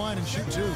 line and shoot two.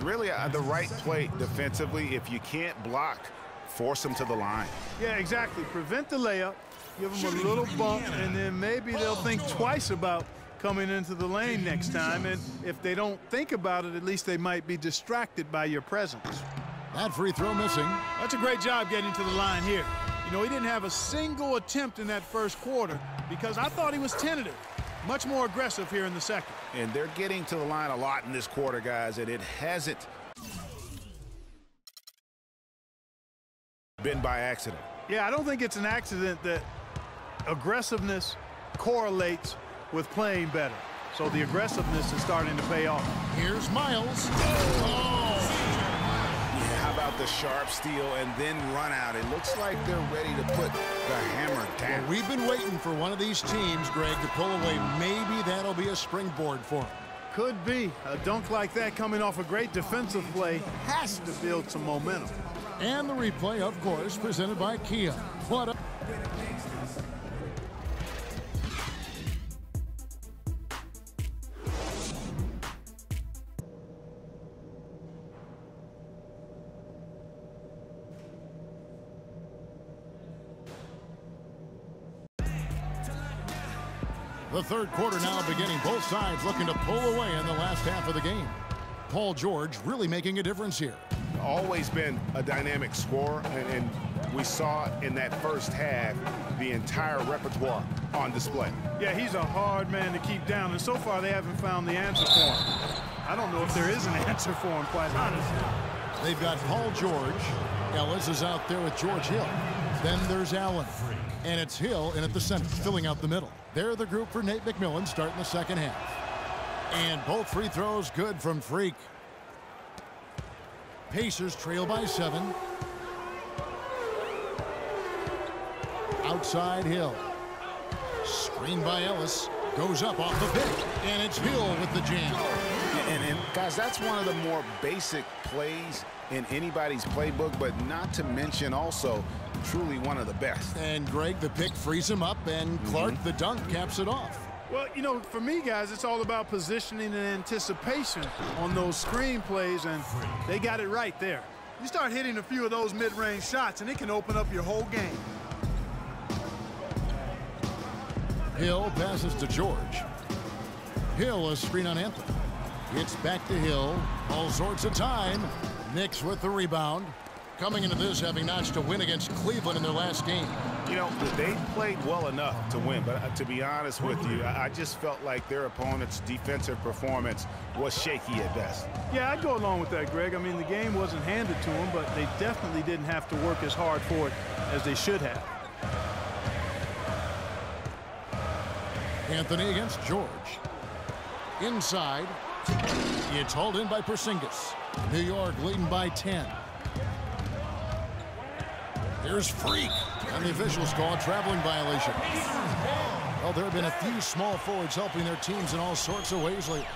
Really the right play defensively. If you can't block, force them to the line. Yeah, exactly. Prevent the layup, give them a little bump, and then maybe they'll think twice about coming into the lane next time. And if they don't think about it, at least they might be distracted by your presence. That free throw missing. That's a great job getting to the line here. You know, he didn't have a single attempt in that first quarter because I thought he was tentative. Much more aggressive here in the second. And they're getting to the line a lot in this quarter, guys, and it hasn't been by accident. Yeah, I don't think it's an accident that aggressiveness correlates with playing better. So the aggressiveness is starting to pay off. Here's Miles. How about the sharp steal and then run out? It looks like they're ready to put the hammer down. Well, we've been waiting for one of these teams, Greg, to pull away. Maybe that'll be a springboard for them. Could be. A dunk like that coming off a great defensive play has to build some momentum. And the replay, of course, presented by Kia. What a... The third quarter now beginning. Both sides looking to pull away in the last half of the game. Paul George really making a difference here. Always been a dynamic scorer, and we saw in that first half the entire repertoire on display. Yeah, he's a hard man to keep down, and so far they haven't found the answer for him. I don't know if there is an answer for him, quite honestly. They've got Paul George. Ellis is out there with George Hill. Then there's Allen. And it's Hill in at the center, filling out the middle. They're the group for Nate McMillan starting the second half. And both free throws good from Freak. Pacers trail by 7. Outside Hill. Screen by Ellis. Goes up off the pick. And it's Hill with the jam. And guys, that's one of the more basic plays in anybody's playbook, but not to mention also truly one of the best. And Greg, the pick frees him up, and Clark, the dunk, caps it off. Well, you know, for me, guys, it's all about positioning and anticipation on those screen plays, and they got it right there. You start hitting a few of those mid-range shots, and it can open up your whole game. Hill passes to George. Hill, a screen on Anthony. It's back to Hill. All sorts of time. Knicks with the rebound. Coming into this, having notched a win against Cleveland in their last game. You know, they played well enough to win, but to be honest with you, I just felt like their opponent's defensive performance was shaky at best. Yeah, I'd go along with that, Greg. I mean, the game wasn't handed to them, but they definitely didn't have to work as hard for it as they should have. Anthony against George. Inside. It's hauled in by Porzingis. New York leading by 10. Here's Freak. And the officials call a traveling violation. Well, there have been a few small forwards helping their teams in all sorts of ways lately.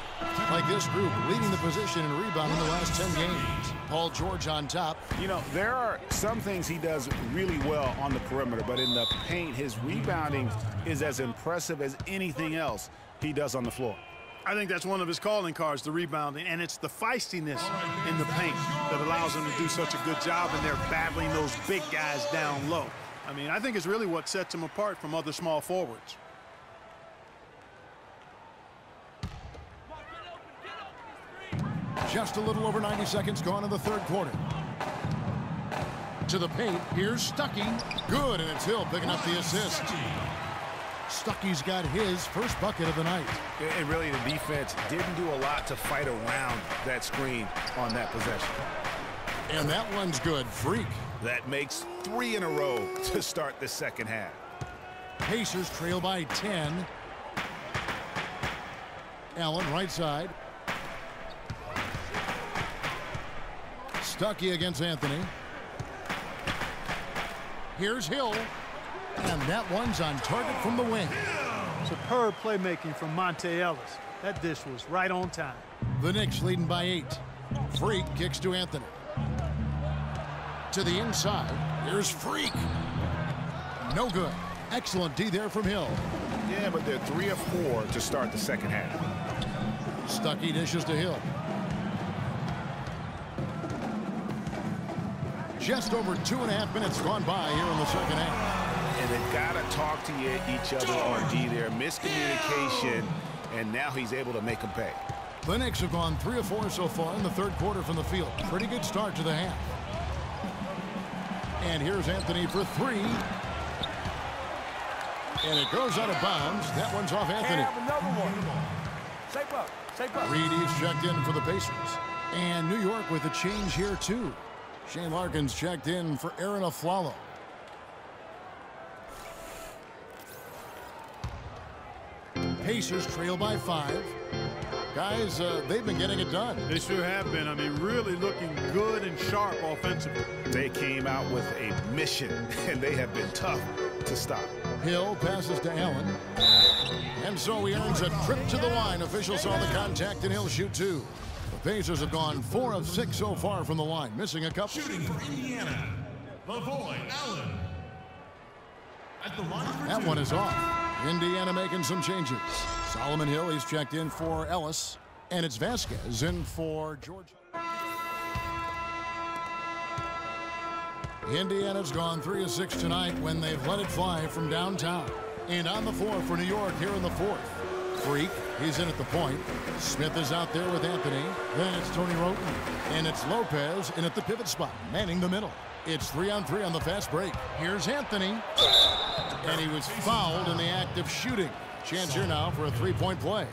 Like this group leading the position in rebounding the last 10 games. Paul George on top. You know, there are some things he does really well on the perimeter, but in the paint, his rebounding is as impressive as anything else he does on the floor. I think that's one of his calling cards, the rebounding, and it's the feistiness in the paint that allows him to do such a good job, and they're battling those big guys down low. I mean, I think it's really what sets him apart from other small forwards. Just a little over 90 seconds gone in the third quarter. To the paint, here's Stuckey. Good, and it's Hill picking up the assist. Stuckey's got his first bucket of the night. And really, the defense didn't do a lot to fight around that screen on that possession. And that one's good. Freak. That makes 3 in a row to start the second half. Pacers trail by 10. Allen right side. Stuckey against Anthony. Here's Hill. And that one's on target from the wing. Superb playmaking from Monte Ellis. That dish was right on time. The Knicks leading by 8. Freak kicks to Anthony. To the inside. Here's Freak. No good. Excellent D there from Hill. Yeah, but they're 3 of 4 to start the second half. Stuckey dishes to Hill. Just over 2.5 minutes gone by here in the second half. And they've got to talk to each other on D there. Miscommunication, and now he's able to make them pay. The Knicks have gone 3 of 4 so far in the third quarter from the field. Pretty good start to the half. And here's Anthony for 3. And it goes out of bounds. That one's off Anthony. Another one. Shape up. Shape up. Reedy's checked in for the Pacers. And New York with a change here, too. Shane Larkin's checked in for Aaron Aflalo. Pacers trail by 5. Guys, they've been getting it done. They sure have been. I mean, really looking good and sharp offensively. They came out with a mission, and they have been tough to stop. Hill passes to Allen. And so he earns a trip to the line. Officials saw the contact, and he'll shoot 2. The Pacers have gone 4 of 6 so far from the line, missing a couple. Shooting for Indiana, Lavoy Allen. At the line for That 2. one is off. Indiana making some changes. Solomon Hill, he's checked in for Ellis. And it's Vasquez in for Georgia. Indiana's gone 3 of 6 tonight when they've let it fly from downtown. And on the floor for New York here in the 4th. Freak, he's in at the point. Smith is out there with Anthony. Then it's Tony Roten. And it's Lopez in at the pivot spot, manning the middle. It's 3-on-3 on the fast break. Here's Anthony. And he was fouled in the act of shooting. Chance here now for a 3-point play.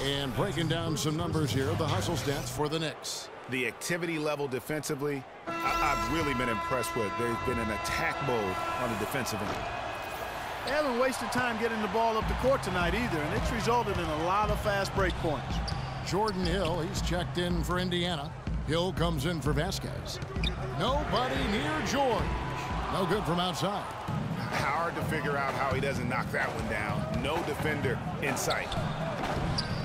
And breaking down some numbers here, the hustle stats for the Knicks. The activity level defensively, I've really been impressed with. They've been in attack mode on the defensive end. They haven't wasted time getting the ball up the court tonight either, and it's resulted in a lot of fast break points. Jordan Hill, he's checked in for Indiana. Hill comes in for Vasquez. Nobody near George. No good from outside. Hard to figure out how he doesn't knock that one down. No defender in sight.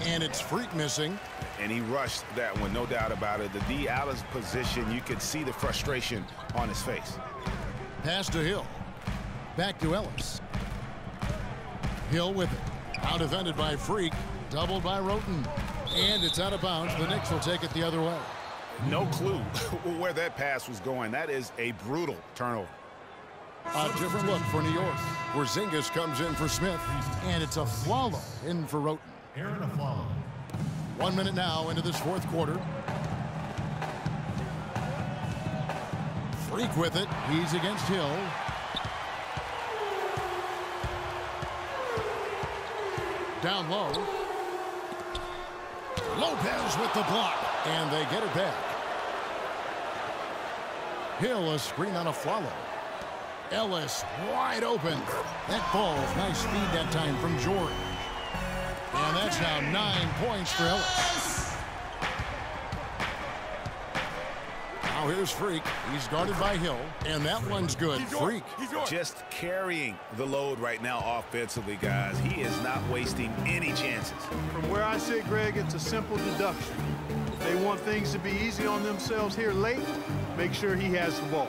And it's Freak missing. And he rushed that one, no doubt about it. The D out of position, you could see the frustration on his face. Pass to Hill. Back to Ellis. Hill with it. Out defended by Freak. Doubled by Roten. And it's out of bounds. The Knicks will take it the other way. No clue where that pass was going. That is a brutal turnover. A different look for New York. Porzingis comes in for Smith. And it's Aflalo in for Roten. Aaron Aflalo. 1 minute now into this 4th quarter. Freak with it. He's against Hill. Down low. Lopez with the block. And they get it back. Hill, a screen on Aflalo. Ellis wide open. That falls. Nice speed that time from George. And that's now 9 points for Ellis. Now here's Freak. He's guarded by Hill. And that one's good. Freak. Just carrying the load right now offensively, guys. He is not wasting any chances. From where I sit, Greg, it's a simple deduction. If they want things to be easy on themselves here late, make sure he has the ball.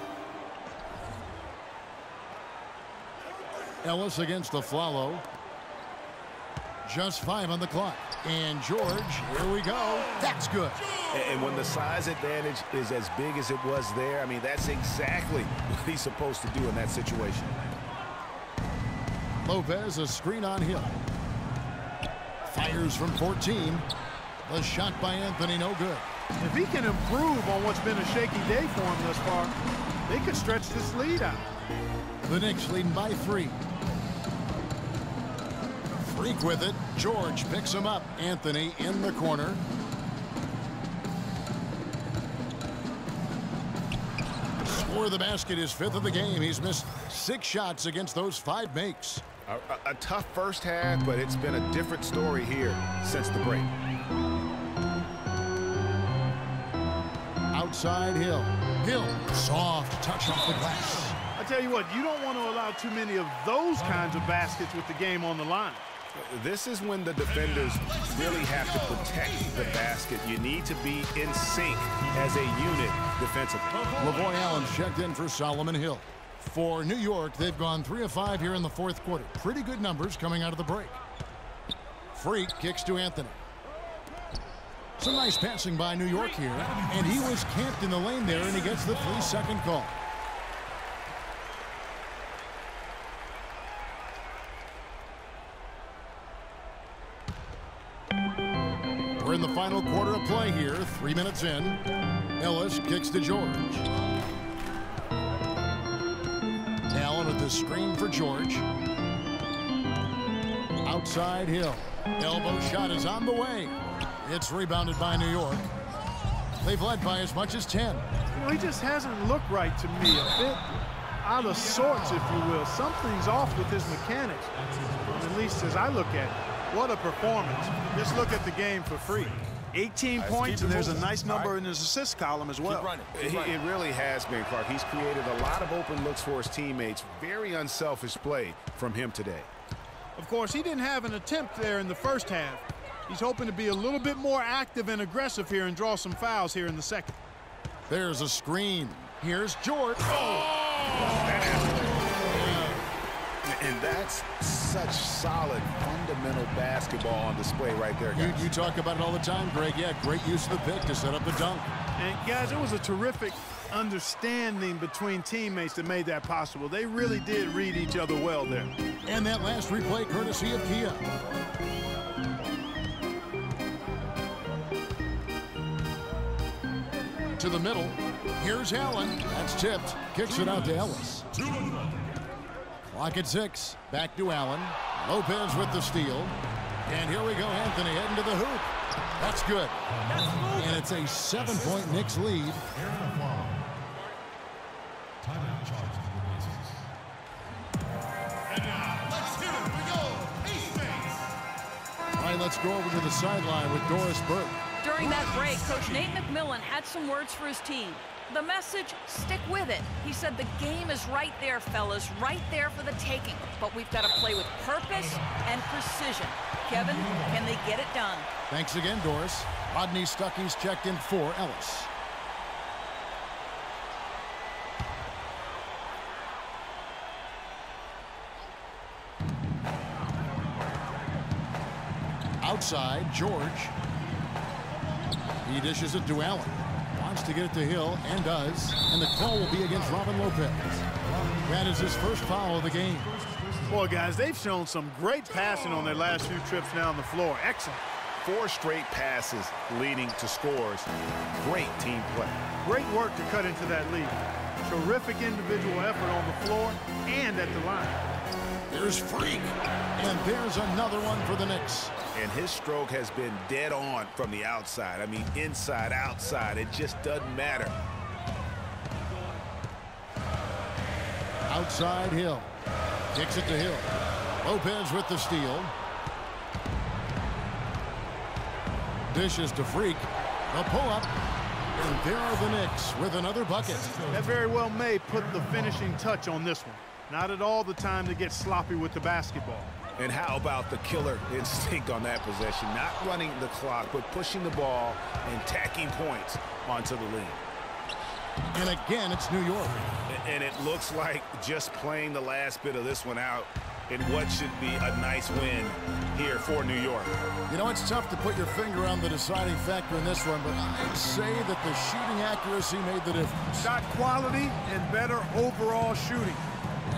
Ellis against Aflalo. Just 5 on the clock. And George, here we go. That's good. And when the size advantage is as big as it was there, I mean, that's exactly what he's supposed to do in that situation. Lopez, a screen on Hill. Fires from 14. The shot by Anthony, no good. If he can improve on what's been a shaky day for him thus far, they could stretch this lead out. The Knicks leading by 3. Freak with it. George picks him up. Anthony in the corner. Score the basket, his 5th of the game. He's missed 6 shots against those 5 makes. A tough first half, but it's been a different story here since the break. Outside Hill. Hill, soft touch off the glass. I tell you what, you don't want to allow too many of those kinds of baskets with the game on the line. This is when the defenders really have to protect the basket. You need to be in sync as a unit defensively. Lavoy Allen's checked in for Solomon Hill. For New York, they've gone 3 of 5 here in the 4th quarter. Pretty good numbers coming out of the break. Freak kicks to Anthony. Some nice passing by New York here, and he was camped in the lane there, and he gets the 3-second call. We're in the final quarter of play here, 3 minutes in. Ellis kicks to George. Allen with the screen for George. Outside Hill. Elbow shot is on the way. It's rebounded by New York. They've led by as much as 10. You know, he just hasn't looked right to me. A bit out of sorts, if you will. Something's off with his mechanics, at least as I look at it. What a performance. Just look at the game for free. 18 points, and there's a nice number in his assist column as well. It really has been, Clark. He's created a lot of open looks for his teammates. Very unselfish play from him today. Of course, he didn't have an attempt there in the first half. He's hoping to be a little bit more active and aggressive here and draw some fouls here in the second. There's a screen. Here's George. And that's such solid, fundamental basketball on display right there, guys. You talk about it all the time, Greg. Yeah, great use of the pick to set up the dunk. And, guys, it was a terrific understanding between teammates that made that possible. They really did read each other well there. And that last replay courtesy of Kia. To the middle. Here's Allen. That's tipped. Kicks it out to Ellis. Clock at 6. Back to Allen. Lopez with the steal. And here we go, Anthony heading to the hoop. That's good. And it's a 7-point Knicks lead. Timeout charge to the bases. And now, let's hear it. We go. East. All right, let's go over to the sideline with Doris Burke. During that break, Coach Nate McMillan had some words for his team. The message, stick with it. He said the game is right there, fellas, right there for the taking. But we've got to play with purpose and precision. Kevin, can they get it done? Thanks again, Doris. Rodney Stuckey's checked in for Ellis. Outside, George. He dishes it to Allen. Wants to get it to Hill, and does. And the call will be against Robin Lopez. That is his first foul of the game. Boy, guys, they've shown some great passing on their last few trips down the floor. Excellent. 4 straight passes leading to scores. Great team play. Great work to cut into that lead. Terrific individual effort on the floor and at the line. There's Freak. And there's another one for the Knicks. And his stroke has been dead on from the outside. I mean, inside, outside, it just doesn't matter. Outside Hill. Kicks it to Hill. Lopez with the steal. Dishes to Freak. The pull-up. And there are the Knicks with another bucket. That very well may put the finishing touch on this one. Not at all the time to get sloppy with the basketball. And how about the killer instinct on that possession? Not running the clock, but pushing the ball and tacking points onto the lead. And again, it's New York. And it looks like just playing the last bit of this one out in what should be a nice win here for New York. You know, it's tough to put your finger on the deciding factor in this one, but I'd say that the shooting accuracy made the difference. Shot quality and better overall shooting.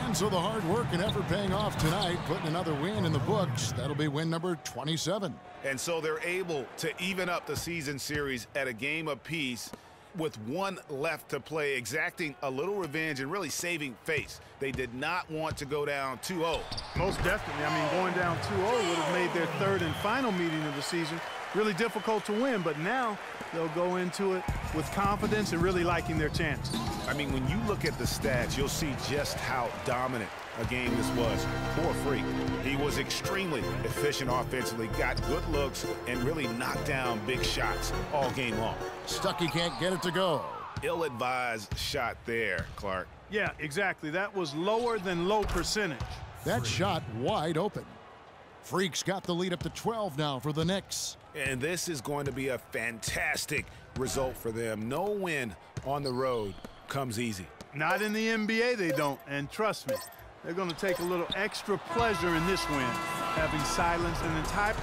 And so the hard work and effort paying off tonight, putting another win in the books. That'll be win number 27. And so they're able to even up the season series at a game apiece with one left to play, exacting a little revenge and really saving face. They did not want to go down 2-0. Most definitely. I mean, going down 2-0 would have made their third and final meeting of the season really difficult to win, but now they'll go into it with confidence and really liking their chances. I mean, when you look at the stats, you'll see just how dominant a game this was. Poor Freak. He was extremely efficient offensively, got good looks, and really knocked down big shots all game long. Stuckey can't get it to go. Ill-advised shot there, Clark. Yeah, exactly. That was lower than low percentage. That shot wide open. Freak's got the lead up to 12 now for the Knicks. And this is going to be a fantastic result for them. No win on the road comes easy. Not in the NBA, they don't. And trust me, they're going to take a little extra pleasure in this win, having silenced an entire